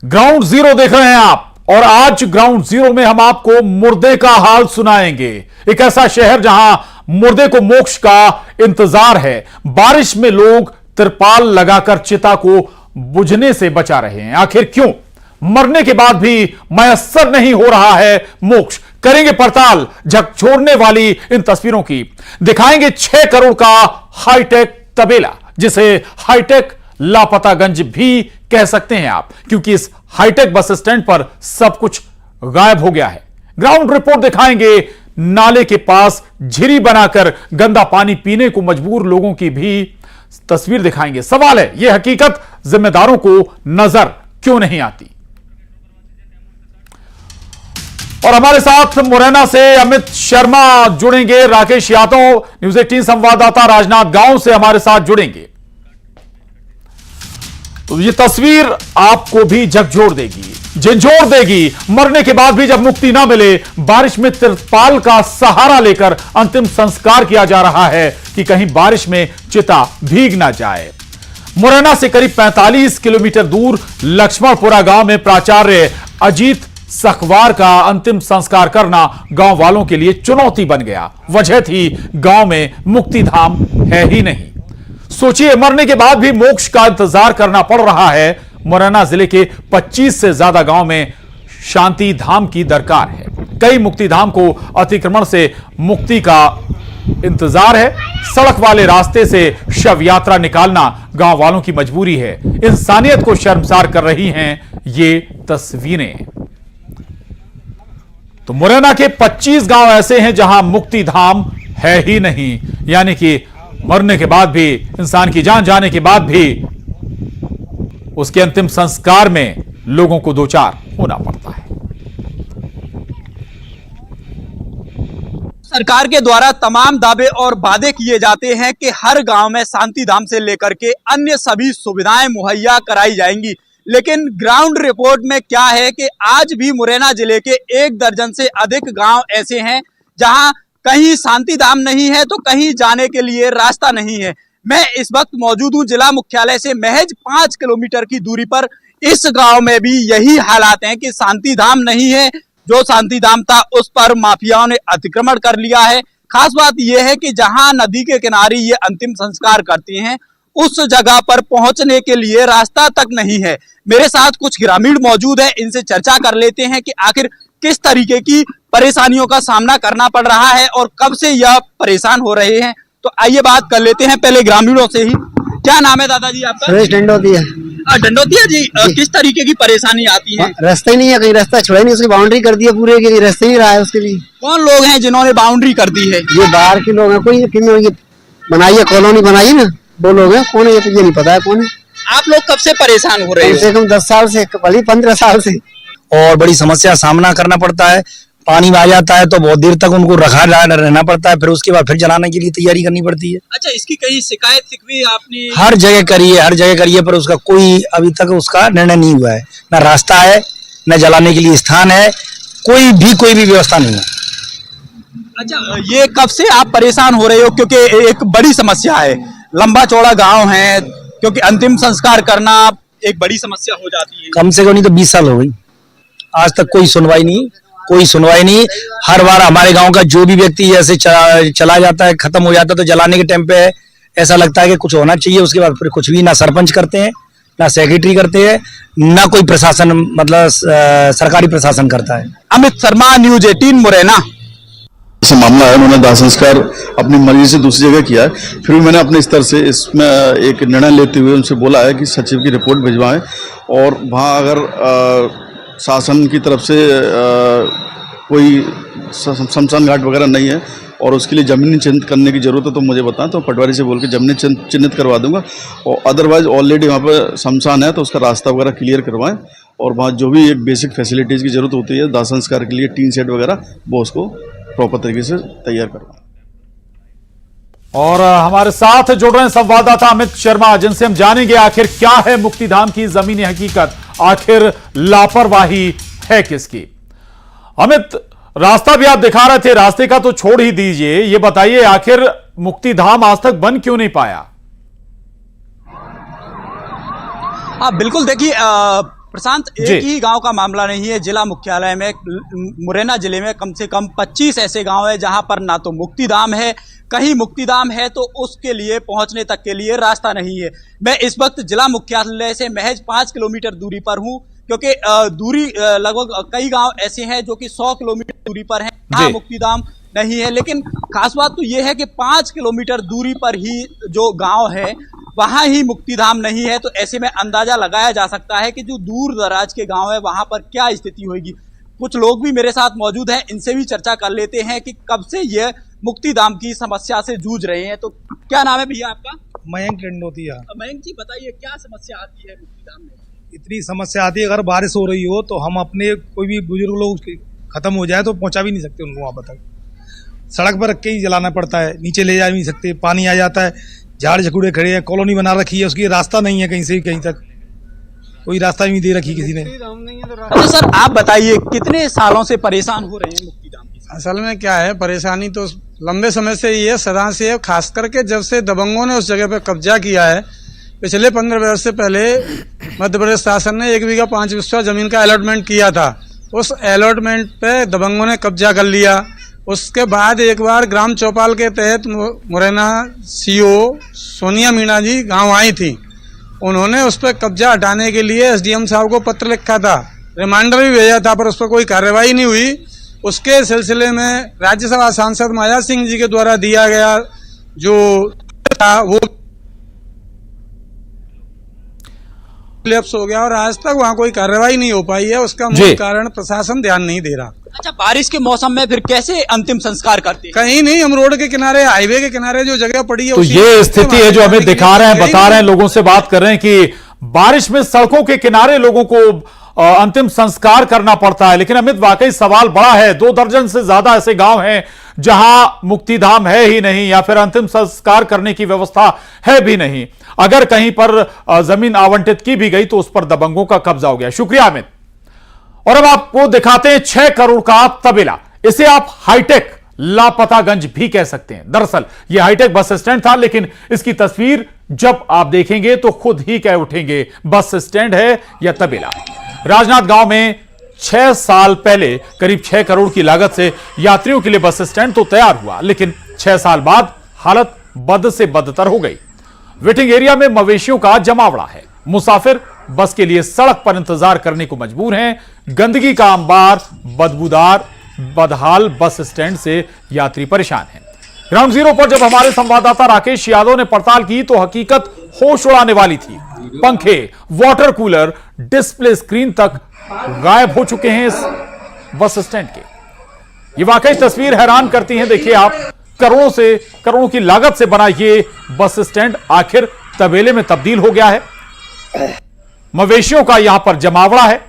Ground zero देख रहे हैं आप, और आज ग्राउंड जीरो में हम आपको मुर्दे का हाल सुनाएंगे। एक ऐसा शहर जहां मुर्दे को मोक्ष का इंतजार है। बारिश में लोग तिरपाल लगाकर चिता को बुझने से बचा रहे हैं। आखिर क्यों? मरने के बाद भी मयस्सर नहीं हो रहा है मोक्ष। करेंगे पड़ताल झकझोरने वाली इन तस्वीरों की। दिखाएंगे 6 करोड़ का हाईटेक तबेला, जिसे हाईटेक लापतागंज भी कह सकते हैं आप, क्योंकि इस हाईटेक बस स्टैंड पर सब कुछ गायब हो गया है। ग्राउंड रिपोर्ट दिखाएंगे। नाले के पास झिरी बनाकर गंदा पानी पीने को मजबूर लोगों की भी तस्वीर दिखाएंगे। सवाल है, यह हकीकत जिम्मेदारों को नजर क्यों नहीं आती? और हमारे साथ मुरैना से अमित शर्मा जुड़ेंगे। राकेश यादव न्यूज़ 18 संवाददाता राजनांदगांव से हमारे साथ जुड़ेंगे। तो ये तस्वीर आपको भी झकझोर देगी, झंझोर देगी। मरने के बाद भी जब मुक्ति ना मिले, बारिश में तिरपाल का सहारा लेकर अंतिम संस्कार किया जा रहा है कि कहीं बारिश में चिता भीग ना जाए। मुरैना से करीब 45 किलोमीटर दूर लक्ष्मणपुरा गांव में प्राचार्य अजीत सखवार का अंतिम संस्कार करना गांव वालों के लिए चुनौती बन गया। वजह थी, गांव में मुक्तिधाम है ही नहीं। सोचिए, मरने के बाद भी मोक्ष का इंतजार करना पड़ रहा है। मुरैना जिले के 25 से ज्यादा गांव में शांति धाम की दरकार है। कई मुक्तिधाम को अतिक्रमण से मुक्ति का इंतजार है। सड़क वाले रास्ते से शव यात्रा निकालना गांव वालों की मजबूरी है। इंसानियत को शर्मसार कर रही हैं ये तस्वीरें। तो मुरैना के 25 गांव ऐसे हैं जहां मुक्तिधाम है ही नहीं, यानी कि मरने के बाद भी, इंसान की जान जाने के बाद भी उसके अंतिम संस्कार में लोगों को दो चार होना पड़ता है। सरकार के द्वारा तमाम दावे और वादे किए जाते हैं कि हर गांव में शांति धाम से लेकर के अन्य सभी सुविधाएं मुहैया कराई जाएंगी, लेकिन ग्राउंड रिपोर्ट में क्या है कि आज भी मुरैना जिले के 1 दर्जन से अधिक गांव ऐसे हैं जहां कहीं शांति धाम नहीं है तो कहीं जाने के लिए रास्ता नहीं है। मैं इस वक्त मौजूद हूं जिला मुख्यालय से महज 5 किलोमीटर की दूरी पर। इस गांव में भी यही हालात हैं कि शांति धाम नहीं है। जो शांति धाम था उस पर माफियाओं ने अतिक्रमण कर लिया है। खास बात यह है कि जहां नदी के किनारे ये अंतिम संस्कार करते हैं, उस जगह पर पहुंचने के लिए रास्ता तक नहीं है। मेरे साथ कुछ ग्रामीण मौजूद है, इनसे चर्चा कर लेते हैं कि आखिर किस तरीके की परेशानियों का सामना करना पड़ रहा है और कब से यह परेशान हो रहे हैं। तो आइए बात कर लेते हैं पहले ग्रामीणों से ही। क्या नाम है दादाजी आपका? डंडोतिया। डंडोतिया जी, किस तरीके की परेशानी आती है? रास्ता ही नहीं है, कहीं रास्ता छोड़ा नहीं, उसकी बाउंड्री कर दी है पूरे की, रास्ता ही नहीं रहा है उसके लिए। कौन लोग हैं जिन्होंने बाउंड्री कर दी है? ये बाहर के लोग हैं, कोई बनाई है, कॉलोनी बनाई है ना, वो लोग हैं। कौन है ये तो ये नहीं पता है कौन है। आप लोग कब से परेशान हो रहे हैं? कम से कम 10 साल से, 15 साल से। और बड़ी समस्या सामना करना पड़ता है। पानी में आ जाता है तो बहुत देर तक उनको रखा रहना पड़ता है, फिर उसके बाद फिर जलाने के लिए तैयारी करनी पड़ती है। अच्छा, इसकी कहीं शिकायत लिखी आपने? हर जगह करी है, पर उसका कोई अभी तक उसका निर्णय नहीं हुआ है। न रास्ता है, न जलाने के लिए स्थान है, कोई भी व्यवस्था नहीं है। अच्छा, ये कब से आप परेशान हो रहे हो? क्योंकि एक बड़ी समस्या है, लंबा चौड़ा गांव है, क्योंकि अंतिम संस्कार करना एक बड़ी समस्या हो जाती है। कम से कम नहीं तो 20 साल हो गई, आज तक कोई सुनवाई नहीं। हर बार हमारे गांव का जो भी व्यक्ति ऐसे चला जाता है, खत्म हो जाता है, तो जलाने के टाइम पे ऐसा लगता है कि कुछ होना चाहिए। उसके बाद फिर कुछ भी, ना सरपंच करते हैं, ना सेक्रेटरी करते हैं, ना कोई प्रशासन, मतलब सरकारी प्रशासन करता है। अमित शर्मा, न्यूज़ 18 मुरैना। ऐसा मामला है, उन्होंने दाह संस्कार अपनी मर्जी से दूसरी जगह किया है। फिर भी मैंने अपने स्तर से इसमें एक निर्णय लेते हुए उनसे बोला है कि सचिव की रिपोर्ट भिजवाएं, और वहाँ अगर शासन की तरफ से कोई शमशान घाट वगैरह नहीं है और उसके लिए ज़मीन चिन्हित करने की ज़रूरत है तो मुझे बताएं, तो पटवारी से बोल के ज़मीन चिन्हित करवा दूंगा। और अदरवाइज ऑलरेडी वहाँ पर शमशान है तो उसका रास्ता वगैरह क्लियर करवाएं, और वहाँ जो भी एक बेसिक फैसिलिटीज़ की ज़रूरत होती है दाह संस्कार के लिए, टीन शेड वगैरह, वो उसको प्रॉपर तरीके से तैयार करवाएं। और हमारे साथ जुड़ रहे हैं संवाददाता अमित शर्मा, जिनसे हम जानेंगे आखिर क्या है मुक्तिधाम की जमीनी हकीकत, आखिर लापरवाही है किसकी। अमित, रास्ता भी आप दिखा रहे थे, रास्ते का तो छोड़ ही दीजिए, ये बताइए आखिर मुक्तिधाम आज तक बन क्यों नहीं पाया? हाँ बिल्कुल, देखिए प्रशांत, जी। एक ही गांव का मामला नहीं है। जिला मुख्यालय में मुरैना जिले में कम से कम 25 ऐसे गांव है जहां पर ना तो मुक्तिधाम है, कहीं मुक्तिधाम है तो उसके लिए पहुंचने तक के लिए रास्ता नहीं है। मैं इस वक्त जिला मुख्यालय से महज 5 किलोमीटर दूरी पर हूं, क्योंकि दूरी लगभग कई गांव ऐसे हैं जो कि 100 किलोमीटर दूरी पर हैं, जहां मुक्तिधाम नहीं है। लेकिन खास बात तो यह है कि 5 किलोमीटर दूरी पर ही जो गांव है वहां ही मुक्तिधाम नहीं है। तो ऐसे में अंदाजा लगाया जा सकता है कि जो दूर दराज के गांव है वहां पर क्या स्थिति होगी। कुछ लोग भी मेरे साथ मौजूद हैं, इनसे भी चर्चा कर लेते हैं कि कब से ये मुक्तिधाम की समस्या से जूझ रहे हैं। तो क्या नाम है भैया आपका? मयंक टंडोतिया। मयंक जी, बताइए क्या समस्या आती है मुक्तिधाम में? इतनी समस्या आती है, अगर बारिश हो रही हो तो हम अपने कोई भी बुजुर्ग लोग खत्म हो जाए तो पहुंचा भी नहीं सकते उनको वहां तक। सड़क पर रख के ही जलाना पड़ता है, नीचे ले जा नहीं सकते, पानी आ जाता है, झाड़ झकूड़े खड़े हैं, कॉलोनी बना रखी है, उसकी रास्ता नहीं है, कहीं से कहीं तक कोई रास्ता नहीं दे रखी किसी ने। अच्छा सर, आप बताइए कितने सालों से परेशान हो रहे हैं मुक्तिधाम की? असल में क्या है, परेशानी तो लंबे समय से ये सदा से है, खास करके जब से दबंगों ने उस जगह पर कब्जा किया है। पिछले 15 वर्ष से पहले मध्य प्रदेश शासन ने 1 बीघा 5 बिस्वा जमीन का अलॉटमेंट किया था। उस अलॉटमेंट पे दबंगों ने कब्जा कर लिया। उसके बाद एक बार ग्राम चौपाल के तहत मुरैना सीओ सोनिया मीणा जी गांव आई थी। उन्होंने उस पर कब्जा हटाने के लिए एसडीएम साहब को पत्र लिखा था, रिमाइंडर भी भेजा था, पर उस पर कोई कार्रवाई नहीं हुई। उसके सिलसिले में राज्यसभा सांसद माया सिंह जी के द्वारा दिया गया जो था वो लैप्स हो गया और आज तक वहाँ कोई कार्रवाई नहीं हो पाई है। उसका मूल कारण प्रशासन ध्यान नहीं दे रहा। अच्छा, बारिश के मौसम में फिर कैसे अंतिम संस्कार करते हैं? कहीं नहीं, हम रोड के किनारे, हाईवे के किनारे जो जगह पड़ी है, तो ये स्थिति है जो हमें दिखा रहे हैं, बता रहे हैं, लोगों से बात कर रहे हैं कि बारिश में सड़कों के किनारे लोगों को अंतिम संस्कार करना पड़ता है। लेकिन अमित, वाकई सवाल बड़ा है। 2 दर्जन से ज्यादा ऐसे गांव हैं जहां मुक्तिधाम है ही नहीं, या फिर अंतिम संस्कार करने की व्यवस्था है भी नहीं। अगर कहीं पर जमीन आवंटित की भी गई तो उस पर दबंगों का कब्जा हो गया। शुक्रिया अमित। और अब आपको दिखाते हैं 6 करोड़ का तबेला। इसे आप हाईटेक लापतागंज भी कह सकते हैं। दरअसल यह हाईटेक बस स्टैंड था, लेकिन इसकी तस्वीर जब आप देखेंगे तो खुद ही कह उठेंगे, बस स्टैंड है या तबेला। राजनाथ गांव में 6 साल पहले करीब 6 करोड़ की लागत से यात्रियों के लिए बस स्टैंड तो तैयार हुआ, लेकिन 6 साल बाद हालत बद से बदतर हो गई। वेटिंग एरिया में मवेशियों का जमावड़ा है। मुसाफिर बस के लिए सड़क पर इंतजार करने को मजबूर हैं। गंदगी का अंबार, बदबूदार, बदहाल बस स्टैंड से यात्री परेशान हैं। ग्राउंड जीरो पर जब हमारे संवाददाता राकेश यादव ने पड़ताल की तो हकीकत होश उड़ाने वाली थी। पंखे, वाटर कूलर, डिस्प्ले स्क्रीन तक गायब हो चुके हैं इस बस स्टैंड के। ये वाकई तस्वीर हैरान करती है। देखिए आप, करोड़ों की लागत से बना ये बस स्टैंड आखिर तबेले में तब्दील हो गया है। मवेशियों का यहां पर जमावड़ा है,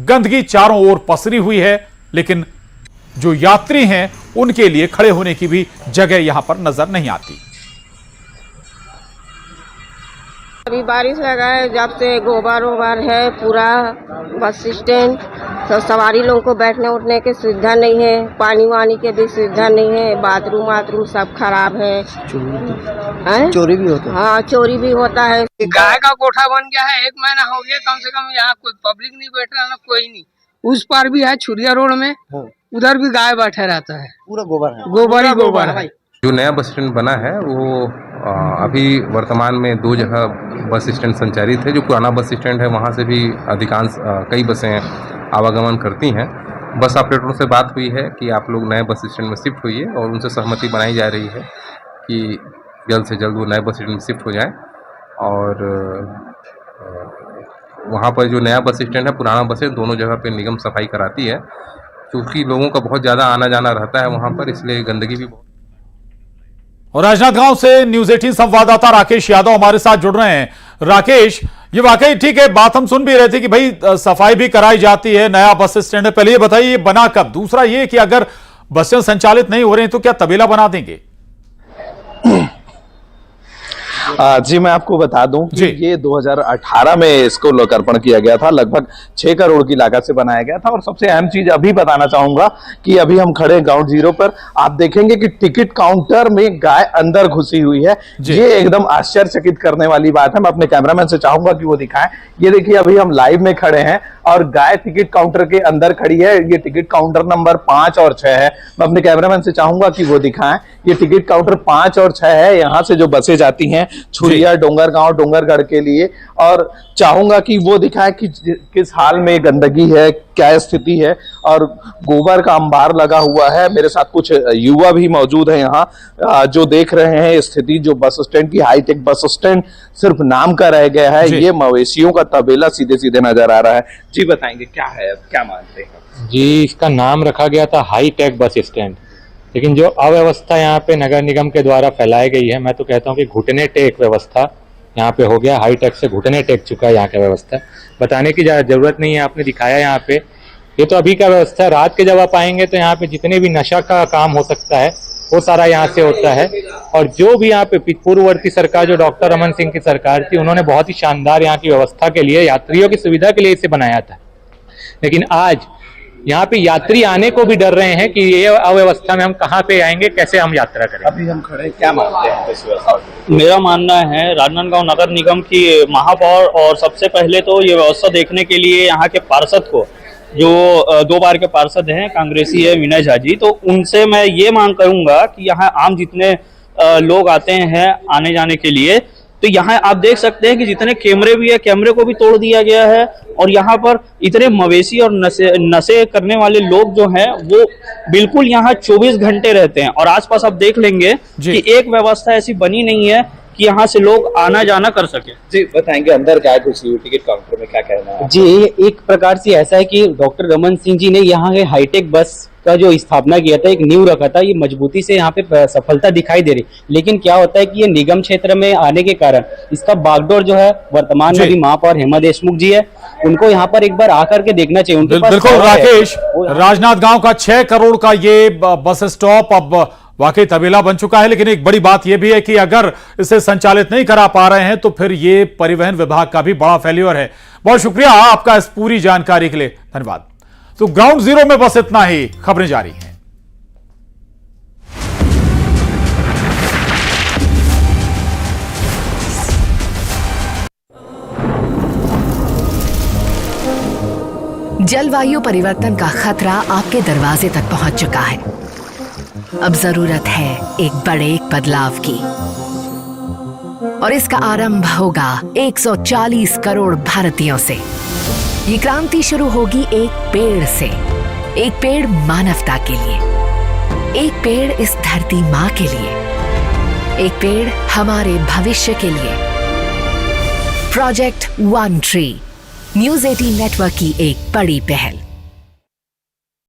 गंदगी चारों ओर पसरी हुई है, लेकिन जो यात्री हैं उनके लिए खड़े होने की भी जगह यहां पर नजर नहीं आती। अभी बारिश लगा है, जब से गोबर वोबर है पूरा बस स्टैंड, तो सवारी लोगों को बैठने उठने की सुविधा नहीं है, पानी वानी के भी सुविधा नहीं है, बाथरूम वाथरूम सब खराब है। चोरी भी होता है। हाँ, चोरी भी होता है। गाय का कोठा बन गया है, 1 महीना हो गया कम से कम। यहाँ कोई पब्लिक नहीं बैठ रहा, ना कोई नहीं। उस पार भी है छुरिया रोड में, उधर भी गाय बैठा रहता है, पूरा गोबर है, गोबर ही गोबर है। जो नया बस स्टैंड बना है वो अभी वर्तमान में 2 जगह बस स्टैंड संचालित है। जो पुराना बस स्टैंड है वहाँ से भी अधिकांश कई बसें आवागमन करती हैं। बस ऑपरेटरों से बात हुई है कि आप लोग नए बस स्टैंड में शिफ्ट होइए, और उनसे सहमति बनाई जा रही है कि जल्द से जल्द वो नए बस स्टैंड में शिफ्ट हो जाएं। और वहाँ पर जो नया बस स्टैंड है, पुराना बस स्टैंड, दोनों जगह पे निगम सफाई कराती है, क्योंकि लोगों का बहुत ज़्यादा आना जाना रहता है वहाँ पर, इसलिए गंदगी भी बहुत। और राजनाथ गांव से न्यूज 18 संवाददाता राकेश यादव हमारे साथ जुड़ रहे हैं। राकेश, ये वाकई ठीक है, बात हम सुन भी रहे थे कि भाई सफाई भी कराई जाती है, नया बस स्टैंड है। पहले ये बताइए ये बना कब? दूसरा ये कि अगर बसें संचालित नहीं हो रही तो क्या तबेला बना देंगे? जी मैं आपको बता दूं कि ये 2018 में इसको लोकार्पण किया गया था। लगभग 6 करोड़ की लागत से बनाया गया था। और सबसे अहम चीज अभी बताना चाहूंगा कि अभी हम खड़े ग्राउंड जीरो पर, आप देखेंगे कि टिकट काउंटर में गाय अंदर घुसी हुई है। ये एकदम आश्चर्यचकित करने वाली बात है। मैं अपने कैमरामैन से चाहूंगा कि वो दिखाएं। ये देखिए, अभी हम लाइव में खड़े हैं और गाय टिकट काउंटर के अंदर खड़ी है। ये टिकट काउंटर नंबर 5 और 6 है। मैं अपने कैमरामैन से चाहूंगा कि वो दिखाएं। ये टिकट काउंटर 5 और 6 है। यहाँ से जो बसें जाती हैं छुरिया, डोंगरगांव, डोंगरगढ़ के लिए, और चाहूंगा कि वो दिखाएं कि किस हाल में गंदगी है, क्या स्थिति है, और गोबर का अंबार लगा हुआ है। मेरे साथ कुछ युवा भी मौजूद है यहाँ जो देख रहे हैं स्थिति। जो बस स्टैंड की हाईटेक बस स्टैंड सिर्फ नाम का रह गया है, ये मवेशियों का तबेला सीधे सीधे नजर आ रहा है। जी बताएंगे क्या है, क्या मानते हैं? जी, इसका नाम रखा गया था हाईटेक बस स्टैंड, लेकिन जो अव्यवस्था यहाँ पे नगर निगम के द्वारा फैलाई गई है, मैं तो कहता हूँ कि घुटने टेक व्यवस्था यहाँ पे हो गया। हाईटेक से घुटने टेक चुका है यहाँ का व्यवस्था। बताने की जरूरत नहीं है, आपने दिखाया यहाँ पे। ये तो अभी का व्यवस्था है। रात के जब आप आएंगे तो यहाँ पे जितने भी नशा का काम हो सकता है वो सारा यहाँ से होता है। और जो भी यहाँ पे पूर्ववर्ती सरकार, जो डॉक्टर रमन सिंह की सरकार थी, उन्होंने बहुत ही शानदार यहाँ की व्यवस्था के लिए, यात्रियों की सुविधा के लिए इसे बनाया था। लेकिन आज यहाँ पे यात्री आने को भी डर रहे हैं कि ये अव्यवस्था में हम कहाँ पे आएंगे, कैसे हम यात्रा करें। अभी हम खड़े, क्या मानते हैं इस व्यवस्था? मेरा मानना है राजनांदगांव नगर निगम की महापौर और सबसे पहले तो ये व्यवस्था देखने के लिए यहाँ के पार्षद को, जो 2 बार के पार्षद हैं, कांग्रेसी है विनय झा जी, तो उनसे मैं ये मांग करूंगा कि यहाँ आम जितने लोग आते हैं आने जाने के लिए, तो यहाँ आप देख सकते हैं कि जितने कैमरे भी है, कैमरे को भी तोड़ दिया गया है। और यहाँ पर इतने मवेशी और नशे करने वाले लोग जो हैं वो बिल्कुल यहाँ 24 घंटे रहते हैं। और आसपास आप देख लेंगे कि एक व्यवस्था ऐसी बनी नहीं है कि यहाँ से लोग आना जाना कर सके। जी बताएंगे, अंदर क्या घुसी टिकट काउंटर में, क्या कहना है? जी, एक प्रकार से ऐसा है कि डॉक्टर रमन सिंह जी ने यहाँ के हाईटेक बस का जो स्थापना किया था, एक नींव रखा था, ये मजबूती से यहाँ पे सफलता दिखाई दे रही। लेकिन क्या होता है कि ये निगम क्षेत्र में आने के कारण इसका बागडोर जो है, वर्तमान में भी महापौर हेमा देशमुख जी है, उनको यहाँ पर एक बार आकर के देखना चाहिए। उनके पास बिल्कुल राकेश, राजनांदगांव का 6 करोड़ का ये बस स्टॉप अब वाकई तबेला बन चुका है। लेकिन एक बड़ी बात यह भी है कि अगर इसे संचालित नहीं करा पा रहे हैं तो फिर ये परिवहन विभाग का भी बड़ा फेल्योर है। बहुत शुक्रिया आपका इस पूरी जानकारी के लिए, धन्यवाद। तो ग्राउंड जीरो में बस इतना ही, खबरें जारी हैं। जलवायु परिवर्तन का खतरा आपके दरवाजे तक पहुंच चुका है। अब जरूरत है एक बड़े बदलाव की, और इसका आरंभ होगा 140 करोड़ भारतीयों से। ये क्रांति शुरू होगी एक पेड़ से। एक पेड़ मानवता के लिए, एक पेड़ इस धरती माँ के लिए, एक पेड़ हमारे भविष्य के लिए। Project one tree, news 18 network की एक बड़ी पहल।